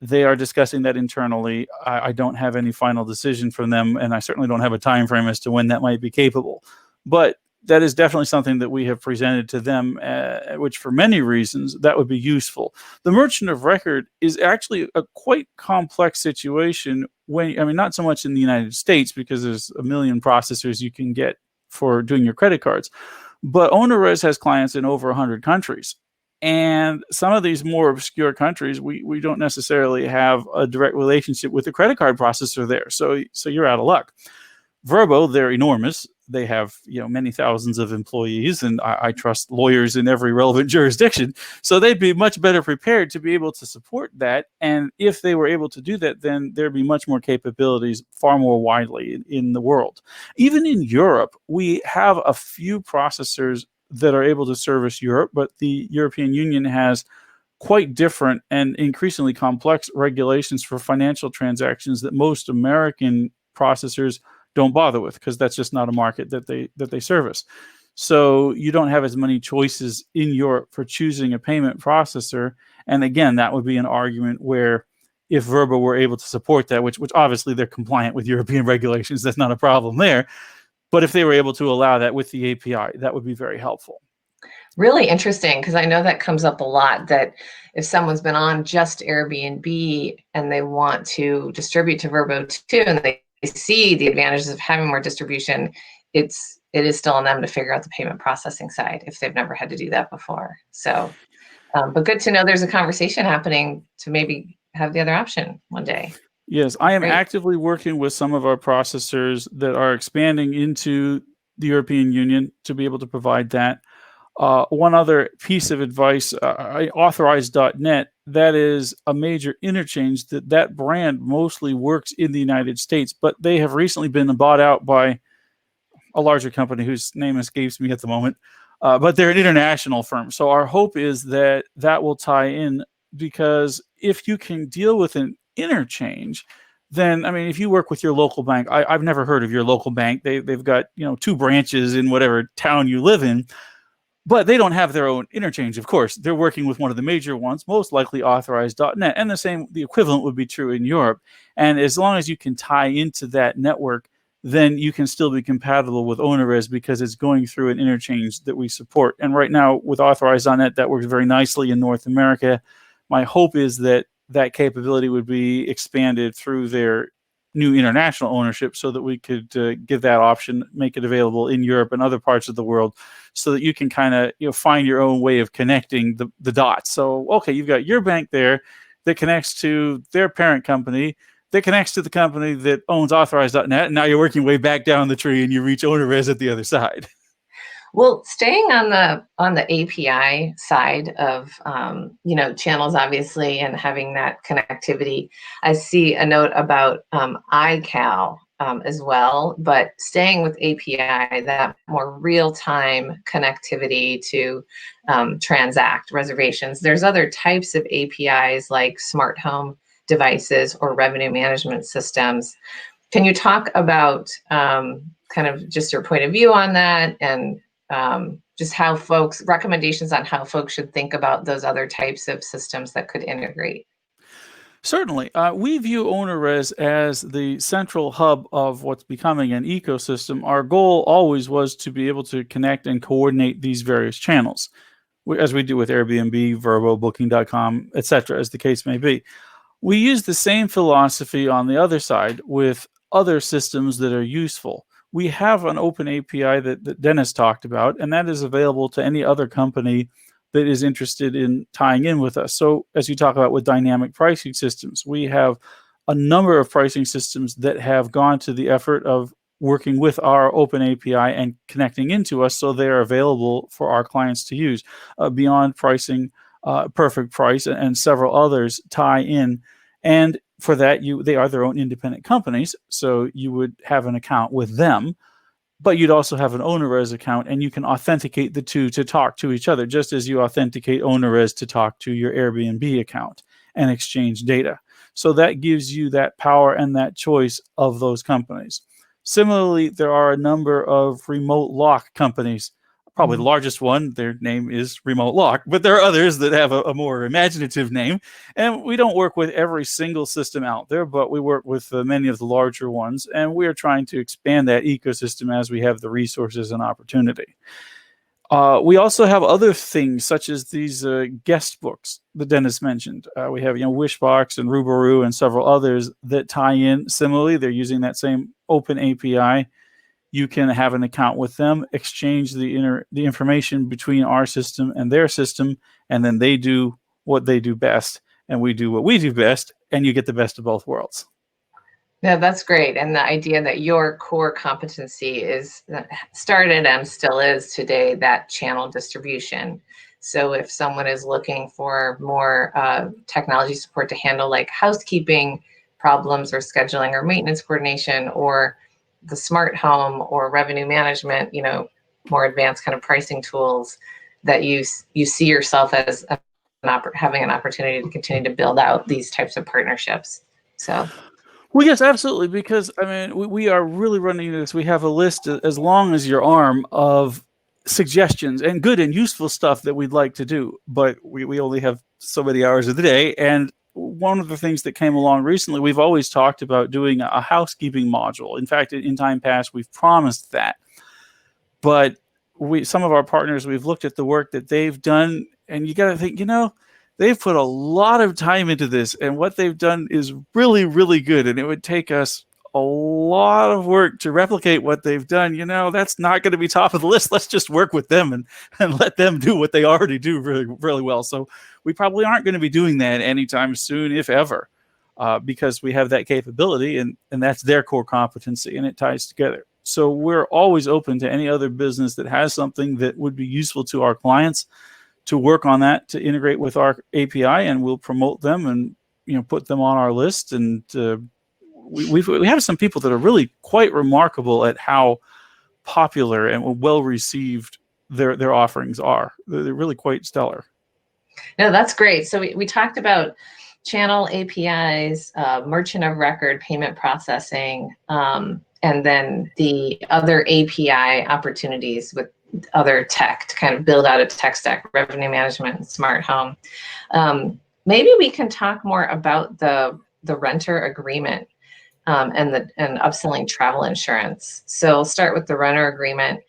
They are discussing that internally. I don't have any final decision from them, and I certainly don't have a time frame as to when that might be capable. But that is definitely something that we have presented to them, which for many reasons, that would be useful. The merchant of record is actually a quite complex situation not so much in the United States, because there's a million processors you can get for doing your credit cards, but OwnerRez has clients in over 100 countries. And some of these more obscure countries, we don't necessarily have a direct relationship with the credit card processor there. So you're out of luck. Vrbo, they're enormous. they have many thousands of employees, and I trust lawyers in every relevant jurisdiction. So they'd be much better prepared to be able to support that. And if they were able to do that, then there'd be much more capabilities far more widely in the world. Even in Europe, we have a few processors that are able to service Europe, but the European Union has quite different and increasingly complex regulations for financial transactions that most American processors don't bother with, because that's just not a market that they service. So you don't have as many choices in Europe for choosing a payment processor. And again, that would be an argument where if Verbo were able to support that, which obviously they're compliant with European regulations, that's not a problem there. But if they were able to allow that with the API, that would be very helpful. Really interesting, because I know that comes up a lot, that if someone's been on just Airbnb and they want to distribute to Verbo too, and they see the advantages of having more distribution, it is still on them to figure out the payment processing side if they've never had to do that before. So, but good to know there's a conversation happening to maybe have the other option one day. Yes, I am Great. actively working with some of our processors that are expanding into the European Union to be able to provide that. One other piece of advice, OwnerRez.net, that is a major interchange. That brand mostly works in the United States, but they have recently been bought out by a larger company whose name escapes me at the moment. But they're an international firm. So our hope is that will tie in, because if you can deal with an interchange, then, I mean, if you work with your local bank, I've never heard of your local bank. They've got 2 branches in whatever town you live in. But they don't have their own interchange, of course. They're working with one of the major ones, most likely OwnerRez.net. And the equivalent would be true in Europe. And as long as you can tie into that network, then you can still be compatible with OwnerRez, because it's going through an interchange that we support. And right now with OwnerRez.net, that works very nicely in North America. My hope is that capability would be expanded through their new international ownership, so that we could give that option, make it available in Europe and other parts of the world, so that you can kind of find your own way of connecting the dots. So, okay, you've got your bank there that connects to their parent company, that connects to the company that owns OwnerRez.net, and now you're working way back down the tree and you reach OwnerRez at the other side. Well, staying on the API side of channels, obviously, and having that connectivity, I see a note about iCal as well. But staying with API, that more real-time connectivity to transact reservations. There's other types of APIs like smart home devices or revenue management systems. Can you talk about kind of just your point of view on that, and just how recommendations on how folks should think about those other types of systems that could integrate? Certainly. We view OwnerRez as the central hub of what's becoming an ecosystem. Our goal always was to be able to connect and coordinate these various channels, as we do with Airbnb, Verbo, Booking.com, etc., as the case may be. We use the same philosophy on the other side with other systems that are useful. We have an open API that Dennis talked about, and that is available to any other company that is interested in tying in with us. So as you talk about with dynamic pricing systems, we have a number of pricing systems that have gone to the effort of working with our open API and connecting into us, so they are available for our clients to use. Beyond Pricing, Perfect Price, and several others tie in. And for that, they are their own independent companies, so you would have an account with them, but you'd also have an OwnerRez account, and you can authenticate the two to talk to each other, just as you authenticate OwnerRez to talk to your Airbnb account and exchange data. So that gives you that power and that choice of those companies. Similarly, there are a number of remote lock companies. Probably the largest one, their name is Remote Lock, but there are others that have a more imaginative name. And we don't work with every single system out there, but we work with many of the larger ones. And we are trying to expand that ecosystem as we have the resources and opportunity. We also have other things, such as these guest books that Dennis mentioned. We have Wishbox and Rubaroo and several others that tie in. Similarly, they're using that same open API. You can have an account with them, exchange the information between our system and their system, and then they do what they do best, and we do what we do best, and you get the best of both worlds. No, that's great. And the idea that your core competency is started and still is today that channel distribution. So if someone is looking for more technology support to handle like housekeeping problems or scheduling or maintenance coordination or the smart home or revenue management, more advanced kind of pricing tools, that you see yourself as having an opportunity to continue to build out these types of partnerships. So. Well, yes, absolutely. Because I mean, we are really running into this. We have a list as long as your arm of suggestions and good and useful stuff that we'd like to do, but we only have so many hours of the day. And one of the things that came along recently, we've always talked about doing a housekeeping module. In fact, in time past, we've promised that. But some of our partners, we've looked at the work that they've done, and you got to think, they've put a lot of time into this, and what they've done is really, really good. And it would take us a lot of work to replicate what they've done. That's not going to be top of the list. Let's just work with them and let them do what they already do really, really well. So we probably aren't going to be doing that anytime soon, if ever, because we have that capability, and that's their core competency, and it ties together. So we're always open to any other business that has something that would be useful to our clients to work on that, to integrate with our API, and we'll promote them and put them on our list. And we have some people that are really quite remarkable at how popular and well received their offerings are. They're really quite stellar. No, that's great. So we talked about channel APIs, merchant of record, payment processing, and then the other API opportunities with other tech to kind of build out a tech stack, revenue management, smart home. Maybe we can talk more about the renter agreement and upselling travel insurance. So we'll start with the renter agreement.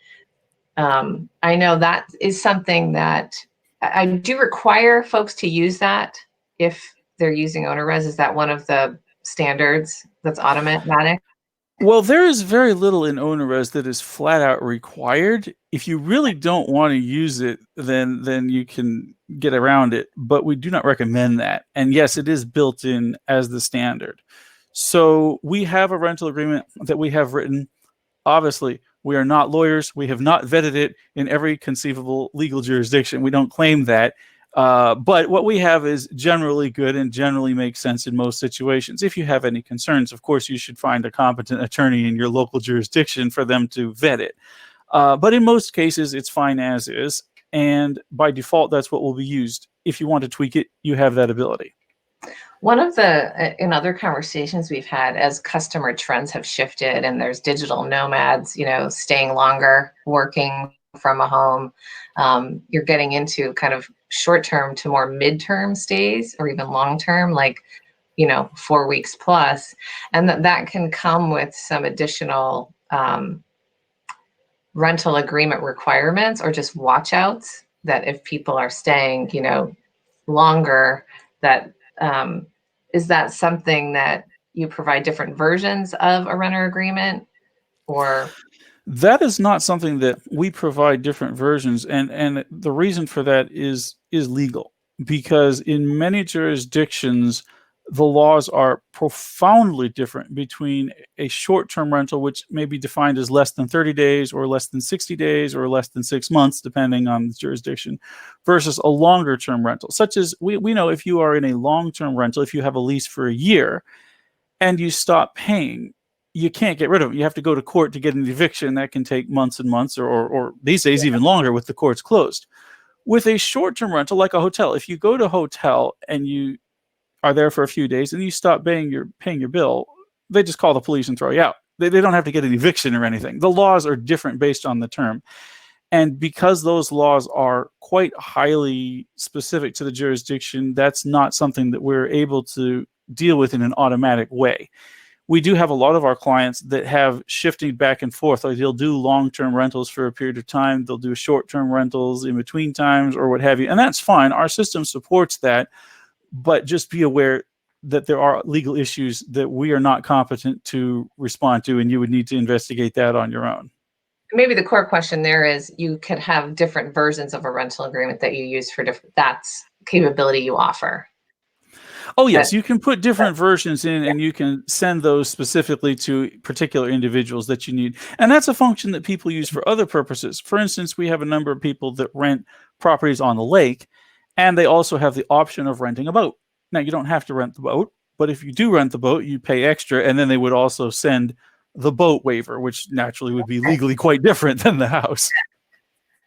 I know that is something that I do require folks to use that if they're using OwnerRez. Is that one of the standards that's automatic? Well, there is very little in OwnerRez that is flat out required. If you really don't want to use it, then you can get around it, but we do not recommend that. And yes, it is built in as the standard. So we have a rental agreement that we have written. Obviously, we are not lawyers. We have not vetted it in every conceivable legal jurisdiction. We don't claim that. But what we have is generally good and generally makes sense in most situations. If you have any concerns, of course, you should find a competent attorney in your local jurisdiction for them to vet it. But in most cases, it's fine as is. And by default, that's what will be used. If you want to tweak it, you have that ability. One of in other conversations we've had, as customer trends have shifted and there's digital nomads, staying longer, working from a home, you're getting into kind of short-term to more mid-term stays or even long-term, like, 4 weeks plus. And that can come with some additional rental agreement requirements or just watch outs, that if people are staying, longer, that is that something that you provide different versions of a renter agreement, or? That is not something that we provide different versions, and the reason for that is legal, because in many jurisdictions the laws are profoundly different between a short-term rental, which may be defined as less than 30 days or less than 60 days or less than 6 months, depending on the jurisdiction, versus a longer-term rental, such as we know if you are in a long-term rental, if you have a lease for a year and you stop paying, you can't get rid of it. You have to go to court to get an eviction. That can take months and months, or these days even longer with the courts closed. With a short-term rental, like a hotel, if you go to a hotel and you are there for a few days and you stop paying your bill, they just call the police and throw you out. They don't have to get an eviction or anything. The laws are different based on the term. And because those laws are quite highly specific to the jurisdiction, that's not something that we're able to deal with in an automatic way. We do have a lot of our clients that have shifting back and forth. Like they'll do long-term rentals for a period of time. They'll do short-term rentals in between times or what have you. And that's fine. Our system supports that. But just be aware that there are legal issues that we are not competent to respond to, and you would need to investigate that on your own. Maybe the core question there is, you could have different versions of a rental agreement that you use for different, that's capability you offer. Oh, yes, you can put different versions in, and you can send those specifically to particular individuals that you need. And that's a function that people use for other purposes. For instance, we have a number of people that rent properties on the lake, and they also have the option of renting a boat. Now, you don't have to rent the boat, but if you do rent the boat, you pay extra, and then they would also send the boat waiver, which naturally would be legally quite different than the house.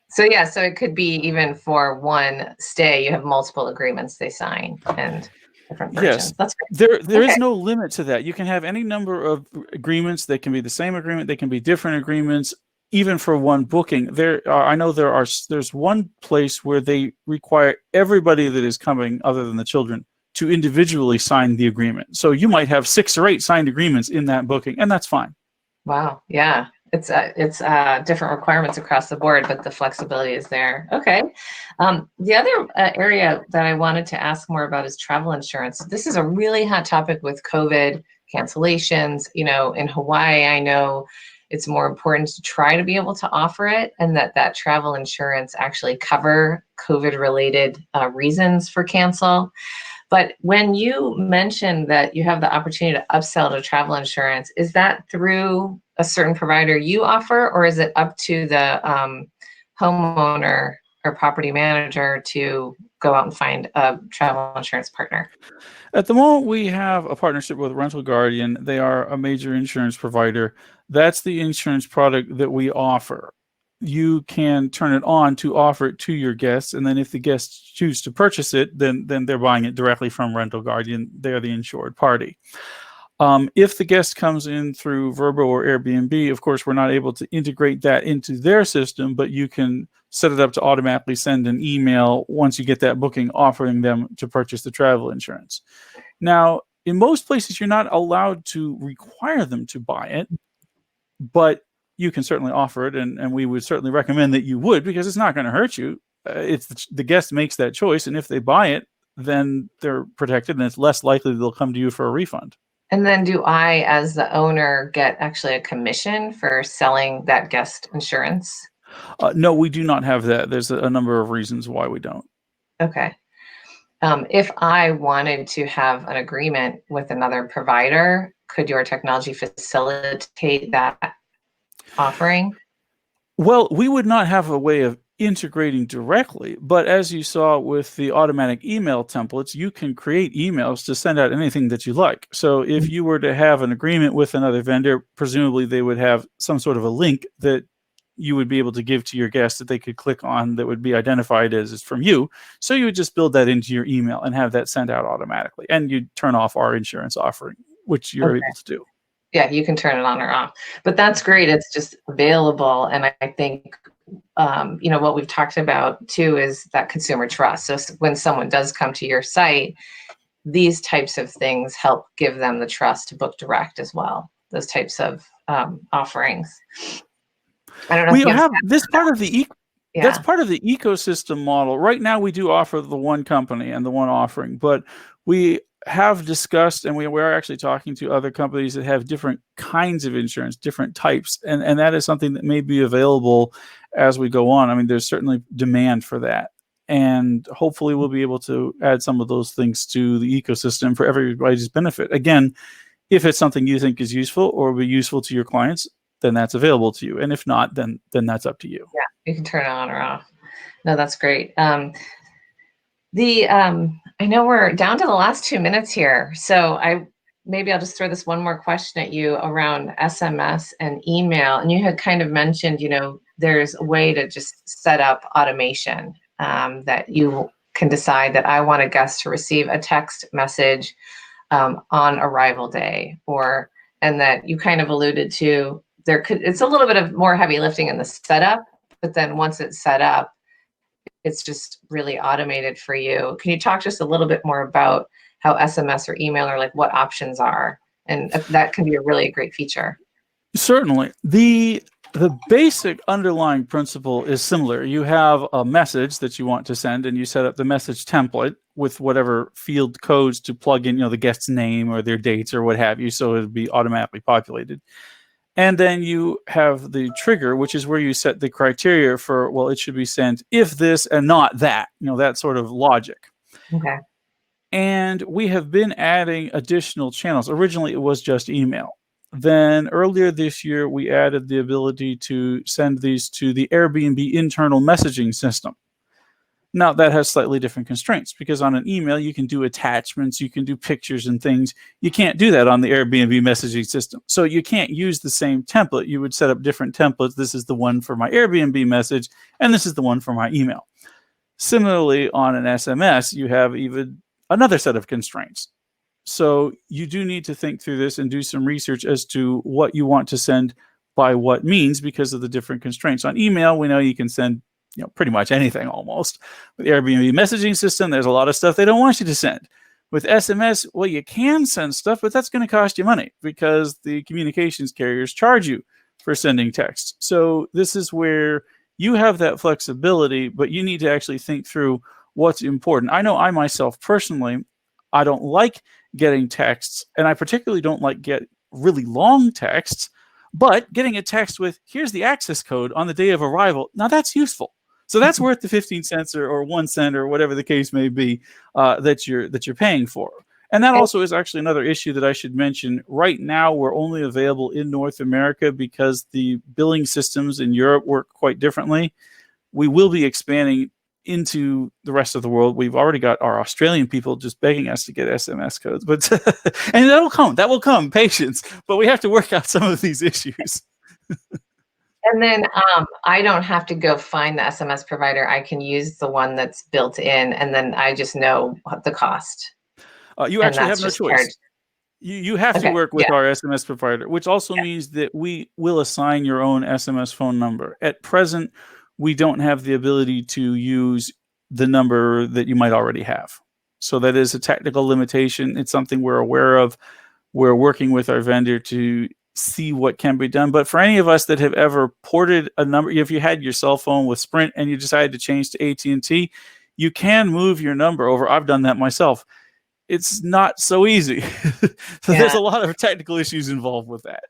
So yeah, so it could be even for one stay, you have multiple agreements they sign and different versions. Yes, That's great. there is Okay. no limit to that. You can have any number of agreements. They can be the same agreement. They can be different agreements, even for one booking. I know there's one place where they require everybody that is coming, other than the children, to individually sign the agreement. So you might have 6 or 8 signed agreements in that booking, and that's fine. Wow. Yeah. It's different requirements across the board, but the flexibility is there. Okay. The other area that I wanted to ask more about is travel insurance. This is a really hot topic with COVID cancellations. You know, in Hawaii, I know it's more important to try to be able to offer it, and that travel insurance actually cover COVID-related reasons for cancel. But when you mentioned that you have the opportunity to upsell to travel insurance, is that through a certain provider you offer, or is it up to the homeowner or property manager to go out and find a travel insurance partner? At the moment, we have a partnership with Rental Guardian. They are a major insurance provider. That's the insurance product that we offer. You can turn it on to offer it to your guests, and then if the guests choose to purchase it, then they're buying it directly from Rental Guardian. They're the insured party. If the guest comes in through Vrbo or Airbnb, of course, we're not able to integrate that into their system, but you can set it up to automatically send an email once you get that booking offering them to purchase the travel insurance. Now, in most places, you're not allowed to require them to buy it, but you can certainly offer it, and we would certainly recommend that you would, because it's not going to hurt you. It's the guest makes that choice, and if they buy it, then they're protected, and it's less likely they'll come to you for a refund. And then do I, as the owner, get actually a commission for selling that guest insurance? No, we do not have that. There's a number of reasons why we don't. Okay. If I wanted to have an agreement with another provider, could your technology facilitate that offering? Well, we would not have a way of integrating directly, but as you saw with the automatic email templates, you can create emails to send out anything that you like. So if you were to have an agreement with another vendor, presumably they would have some sort of a link that you would be able to give to your guests that they could click on that would be identified as from you. So you would just build that into your email and have that sent out automatically. And you'd turn off our insurance offering, which you're able to do. Yeah, you can turn it on or off. But that's great. It's just available. And I think, you know, what we've talked about too is that consumer trust. So when someone does come to your site, these types of things help give them the trust to book direct as well. Those types of offerings. I don't know. We have this part of the Yeah. That's part of the ecosystem model. Right now, we do offer the one company and the one offering, but we have discussed, and we are actually talking to other companies that have different kinds of insurance, different types, and that is something that may be available as we go on. I mean, there's certainly demand for that, and hopefully we'll be able to add some of those things to the ecosystem for everybody's benefit. Again, if it's something you think is useful or will be useful to your clients, then that's available to you. And if not, then that's up to you. Yeah, you can turn it on or off. No, that's great. I know we're down to the last 2 minutes here, so maybe I'll just throw this one more question at you around SMS and email. And you had kind of mentioned, you know, there's a way to just set up automation that you can decide that I want a guest to receive a text message on arrival day, and that you kind of alluded to. It's a little bit of more heavy lifting in the setup, but then once it's set up, it's just really automated for you. Can you talk just a little bit more about how SMS or email or like what options are? And that can be a really great feature. Certainly. The basic underlying principle is similar. You have a message that you want to send, and you set up the message template with whatever field codes to plug in, you know, the guest's name or their dates or what have you, so it'll be automatically populated. And then you have the trigger, which is where you set the criteria for, well, it should be sent if this and not that, you know, that sort of logic. Okay. And we have been adding additional channels. Originally, it was just email. Then earlier this year, we added the ability to send these to the Airbnb internal messaging system. Now, that has slightly different constraints because on an email, you can do attachments, you can do pictures and things. You can't do that on the Airbnb messaging system. So you can't use the same template. You would set up different templates. This is the one for my Airbnb message, and this is the one for my email. Similarly, on an SMS, you have even another set of constraints. So you do need to think through this and do some research as to what you want to send by what means because of the different constraints. On email, we know you can send pretty much anything almost. With the Airbnb messaging system, there's a lot of stuff they don't want you to send. With SMS, well, you can send stuff, but that's going to cost you money because the communications carriers charge you for sending text. So this is where you have that flexibility, but you need to actually think through what's important. I know I myself personally, I don't like getting texts, and I particularly don't like get really long texts, but getting a text with, here's the access code on the day of arrival, now that's useful. So that's worth the 15 cents or 1 cent or whatever the case may be that you're paying for. And that also is actually another issue that I should mention. Right now, we're only available in North America because the billing systems in Europe work quite differently. We will be expanding into the rest of the world. We've already got our Australian people just begging us to get SMS codes, but and that will come, patience. But we have to work out some of these issues. And then I don't have to go find the SMS provider. I can use the one that's built in, and then I just know the cost. You actually have no choice. You have to work with our SMS provider, which also means that we will assign your own SMS phone number. At present, we don't have the ability to use the number that you might already have. So that is a technical limitation. It's something we're aware of. We're working with our vendor to see what can be done. But for any of us that have ever ported a number, if you had your cell phone with Sprint and you decided to change to AT&T, you can move your number over. I've done that myself. It's not so easy. So there's a lot of technical issues involved with that.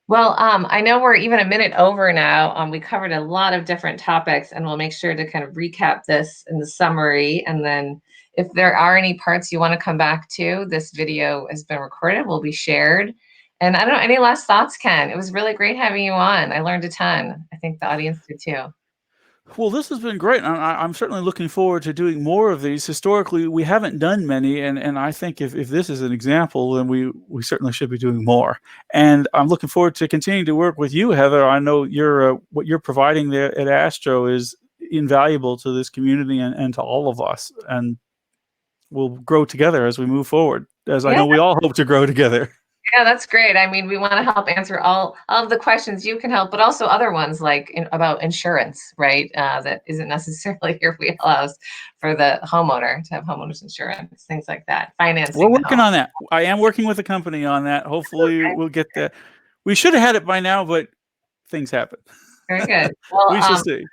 Well, I know we're even a minute over now. We covered a lot of different topics, and we'll make sure to kind of recap this in the summary. And then if there are any parts you want to come back to, this video has been recorded, will be shared. And I don't know, any last thoughts, Ken? It was really great having you on. I learned a ton. I think the audience did too. Well, this has been great. I'm certainly looking forward to doing more of these. Historically, we haven't done many, and I think if this is an example, then we certainly should be doing more. And I'm looking forward to continuing to work with you, Heather. I know what you're providing there at Astro is invaluable to this community and to all of us. And we'll grow together as we move forward, as I know we all hope to grow together. Yeah, that's great. I mean, we want to help answer all of the questions you can help, but also other ones like about insurance, right? That isn't necessarily your wheelhouse for the homeowner to have homeowners insurance, things like that. Financing. We're working on that. I am working with a company on that. Hopefully we'll get that. We should have had it by now, but things happen. Very good. Well, we shall see.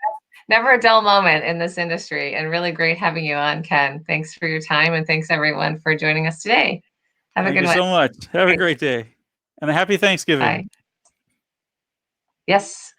Never a dull moment in this industry, and really great having you on, Ken. Thanks for your time, and thanks everyone for joining us today. Have a good one. Thank you so much. Have a great day. And a happy Thanksgiving. Bye. Yes.